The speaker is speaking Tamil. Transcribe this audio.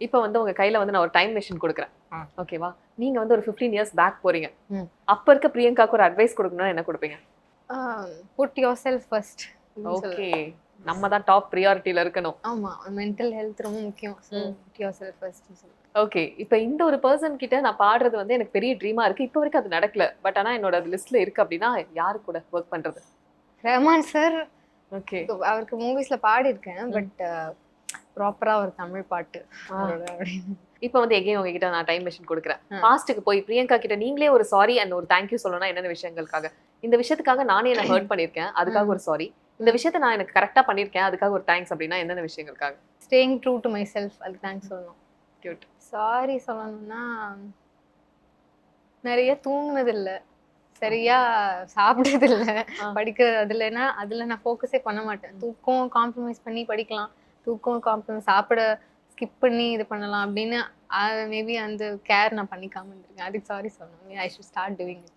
இப்ப வந்து உங்க கையில வந்து நான் ஒரு டைம் மெஷின் குடுக்குறேன். ஓகேவா? நீங்க வந்து ஒரு 15 இயர்ஸ் பேக் போறீங்க. ம். அப்ப இருக்க பிரியங்காக்கு ஒரு அட்வைஸ் குடுக்கணும்னா என்ன குடுப்பீங்க? Put yourself first. Okay. நம்ம தான் டாப் பிரியாரிட்டில இருக்கணும். ஆமா, மென்டல் ஹெல்த் ரொம்ப முக்கியம். So hmm. Put yourself first. Okay. இப்ப இந்த ஒரு பெர்சன் கிட்ட நான் பாடுறது வந்து எனக்கு பெரிய ட்ரீமா இருக்கு. இப்ப வரைக்கும் அது நடக்கல. பட் ஆனா என்னோட லிஸ்ட்ல இருக்கு அப்டின்னா, யாரு கூட வொர்க் பண்றது? ரஹ்மான் சார். ஓகே. அவருக்கு மூவிஸ்ல பாடியிருக்கேன். பட் ப்ராப்பரா ஒரு தமிழ் பாட்டு அவரோட அப்படின்னு. இப்ப வந்து எகைன் உங்ககிட்ட நான் டைம் மெஷின் குடுக்குறேன். ஆ. பாஸ்ட்க்கு போய் பிரியங்கா கிட்ட நீங்களே ஒரு சாரி அண்ட் ஒரு தேங்க் யூ சொல்லணும்னா என்னென்ன விஷயங்களுக்காக? இந்த விஷயத்துக்காக நானே என்ன ஹர்ட் பண்ணியிருக்கேன். அதுக்காக ஒரு சாரி. இந்த விஷயத்த நான் எனக்கு கரெக்ட்டா பண்ணியிருக்கேன். அதுக்காக ஒரு தேங்க்ஸ் அப்டின்னா என்னென்ன விஷயங்களுக்காக? Staying true to my self, அதுக்கு தேங்க்ஸ் சொல்லணும். கியூட். சாரி சொல்லணும்னா, நிறைய தூங்குனது இல்ல, சரியா சாப்பிட்டது இல்ல, படிக்கிறது அதுல நான் ஃபோக்கஸே பண்ண மாட்டேன். தூக்கம் காம்ப்ரமைஸ் பண்ணி படிக்கலாம், தூக்கம் காம்ப்ரமைஸ் சாப்பிட ஸ்கிப் பண்ணி இது பண்ணலாம் அப்படின்னு மேபி அந்த கேர் நான் பண்ணிக்காம இருந்திருக்கேன். அதுக்கு சாரி சொல்லணும். I should start doing it.